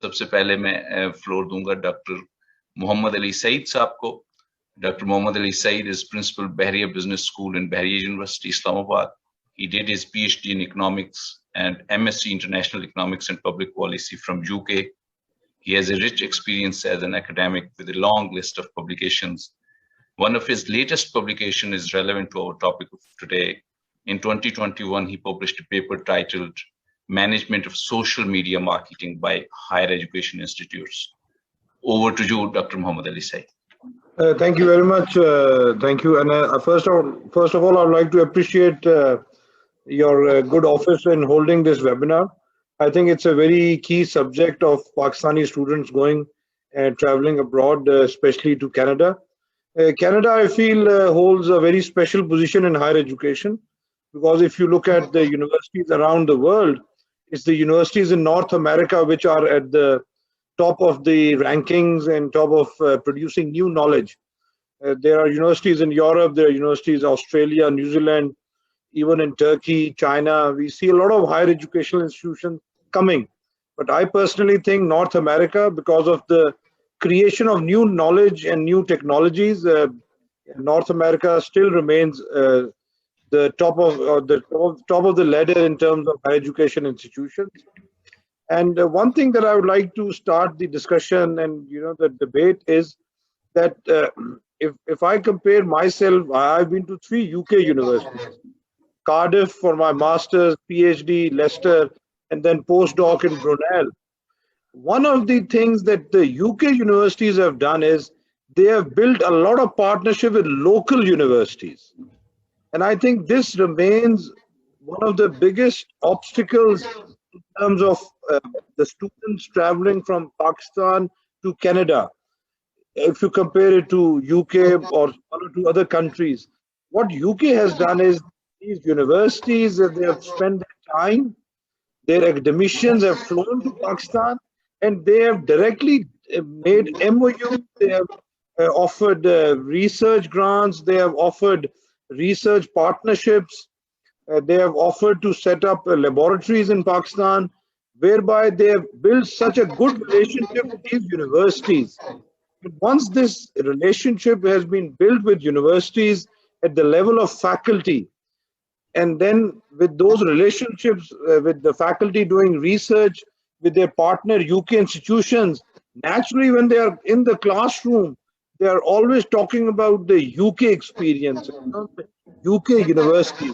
सबसे पहले मैं फ्लोर दूंगा डॉक्टर मोहम्मद अली सईद साहब को। Doctor Mohammed Ali Said is principal Bahria Business School in Bahria University, Islamabad. He did his PhD in economics and MSc International Economics and Public Policy from UK. He has a rich experience as an academic with a long list of publications. One of his latest publications is relevant to our topic of today. In 2021, he published a paper titled Management of Social Media Marketing by Higher Education Institutes. Over to you, Dr. Mohammad Ali Said. Thank you very much. Thank you. And first of all, I would like to appreciate your good office in holding this webinar. I think it's a very key subject of Pakistani students going and traveling abroad, especially to Canada. Canada, I feel, holds a very special position in higher education, because if you look at the universities around the world, it's the universities in North America which are at the top of the rankings and top of producing new knowledge. There are universities in Europe, there are universities in Australia, New Zealand, even in Turkey, China. We see a lot of higher educational institutions coming. But I personally think North America, because of the creation of new knowledge and new technologies, North America still remains the top of the ladder in terms of higher education institutions. And one thing that I would like to start the discussion and the debate is that if I compare myself, I've been to 3 UK universities: Cardiff for my master's, PhD, Leicester, and then postdoc in Brunel. One of the things that the UK universities have done is they have built a lot of partnership with local universities. And I think this remains one of the biggest obstacles in terms of the students traveling from Pakistan to Canada. If you compare it to UK or one or two other countries, what UK has done is these universities, they have spent their time, their academicians have flown to Pakistan, and they have directly made MOU. They have offered research grants, they have offered research partnerships, they have offered to set up laboratories in Pakistan, whereby they have built such a good relationship with these universities. But once this relationship has been built with universities at the level of faculty, and then with those relationships with the faculty doing research with their partner UK institutions, naturally when they are in the classroom, they are always talking about the UK experience, UK universities.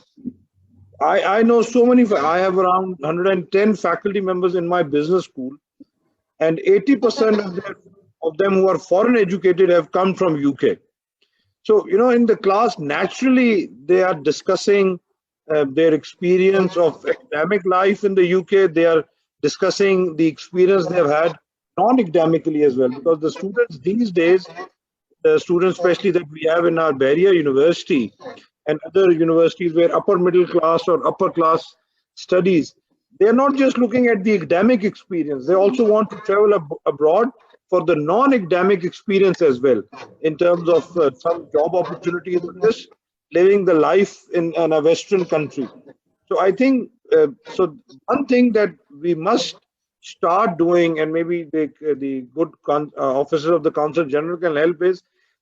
I know so many, I have around 110 faculty members in my business school, and 80% of them who are foreign educated have come from UK. So, in the class, naturally, they are discussing their experience of academic life in the UK. They are discussing the experience they have had non-academically as well, because the students these days, the students especially that we have in our Bahria University and other universities where upper middle class or upper class studies, they're not just looking at the academic experience, they also want to travel abroad for the non-academic experience as well, in terms of some job opportunities or just living the life in a Western country. So I think, so one thing that we must start doing, and maybe the good officers of the Consul General can help, is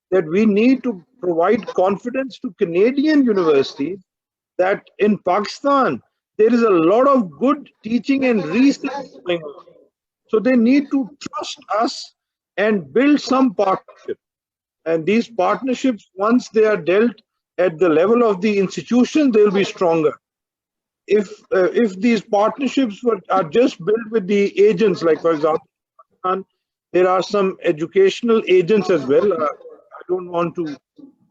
that we need to provide confidence to Canadian universities that in Pakistan, there is a lot of good teaching and research going on. So they need to trust us and build some partnership. And these partnerships, once they are dealt at the level of the institution, they will be stronger. If these partnerships are just built with the agents, like for example, there are some educational agents as well. I don't want to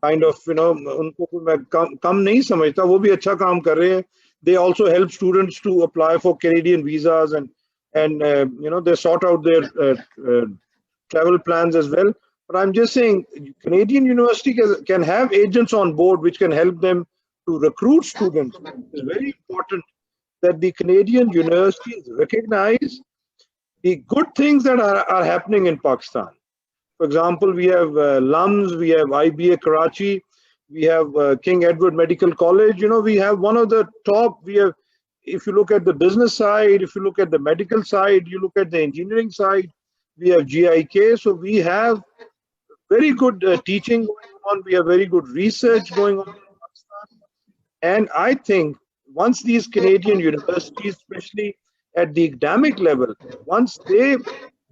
kind of, उनको मैं कम नहीं समझता, वो भी अच्छा काम कर रहे हैं. They also help students to apply for Canadian visas and they sort out their travel plans as well. But I'm just saying, Canadian university can have agents on board which can help them to recruit students. It's very important that the Canadian universities recognize the good things that are happening in Pakistan. For example, we have LUMS, we have IBA Karachi, we have King Edward Medical College. We have one of the top, we have if you look at the business side, if you look at the medical side, you look at the engineering side, we have GIK. So we have very good teaching going on. We have very good research going on in Pakistan. And I think once these Canadian universities, especially at the academic level, once they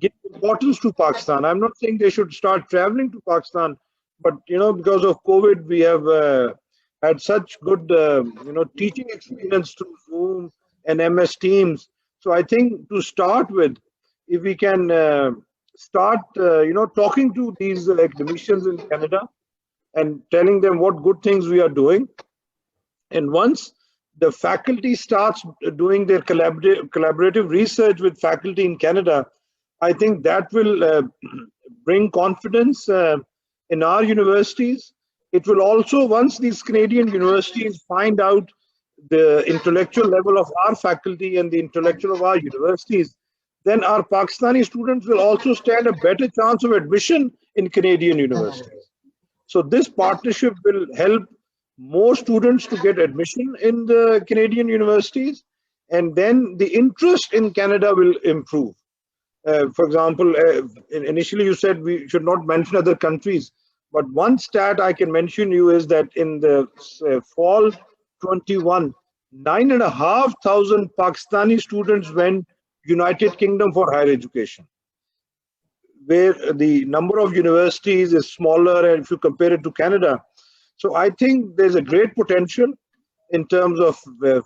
give importance to Pakistan, I'm not saying they should start traveling to Pakistan, but because of COVID, we have had such good teaching experience through Zoom and MS Teams. So I think to start with, if we can start talking to these academicians in Canada and telling them what good things we are doing, and once the faculty starts doing their collaborative research with faculty in Canada, I think that will bring confidence in our universities. It will also, once these Canadian universities find out the intellectual level of our faculty and the intellectual of our universities, then our Pakistani students will also stand a better chance of admission in Canadian universities. So this partnership will help more students to get admission in the Canadian universities, and then the interest in Canada will improve. For example, initially you said we should not mention other countries, but one stat I can mention you is that in the fall 21, 9,500 Pakistani students went United Kingdom for higher education, where the number of universities is smaller, and if you compare it to Canada. So I think there's a great potential in terms of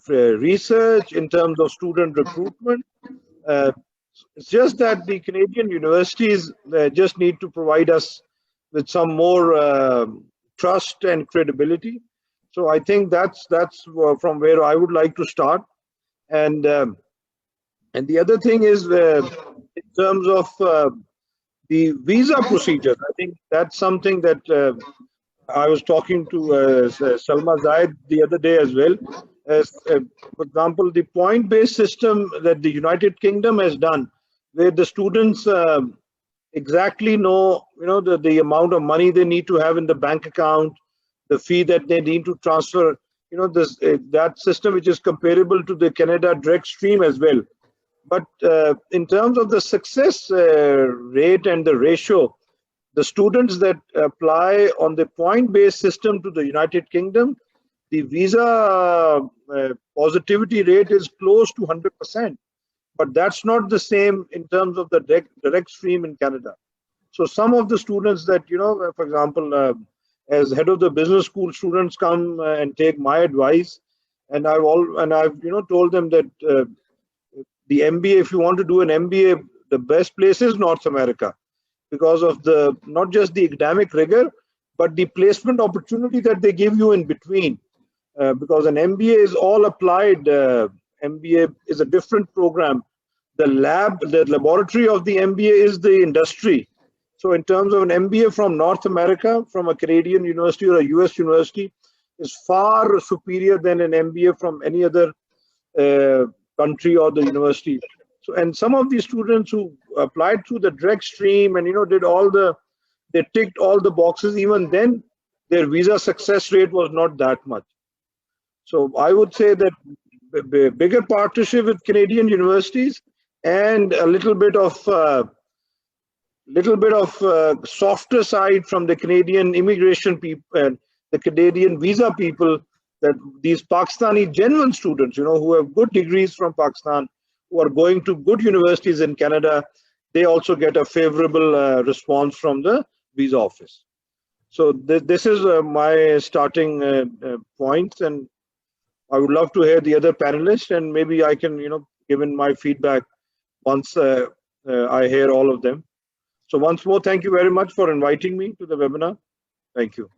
research, in terms of student recruitment. It's just that the Canadian universities just need to provide us with some more trust and credibility. So I think that's from where I would like to start. And the other thing is in terms of the visa procedures. I think that's something that I was talking to Salma Zaid the other day as well. For example, the point-based system that the United Kingdom has done, where the students exactly know, the amount of money they need to have in the bank account, the fee that they need to transfer, that system which is comparable to the Canada direct stream as well. But in terms of the success rate and the ratio, the students that apply on the point-based system to the United Kingdom, the visa positivity rate is close to 100%. But that's not the same in terms of the direct stream in Canada. So some of the students that, for example, as head of the business school, students come and take my advice, and I've told them that the MBA, if you want to do an MBA, the best place is North America, because of the not just the academic rigor, but the placement opportunity that they give you in between. Because an MBA is all applied. MBA is a different program. The laboratory of the MBA is the industry. So in terms of an MBA from North America, from a Canadian university or a US university, is far superior than an MBA from any other country or the university. So, and some of these students who applied through the direct stream and they ticked all the boxes, even then their visa success rate was not that much. So I would say that bigger partnership with Canadian universities and a little bit of softer side from the Canadian immigration people and the Canadian visa people, that these Pakistani genuine students, who have good degrees from Pakistan, who are going to good universities in Canada, they also get a favorable response from the visa office. So this is my starting points, and I would love to hear the other panelists, and maybe I can, give in my feedback once I hear all of them. So once more, thank you very much for inviting me to the webinar. Thank you.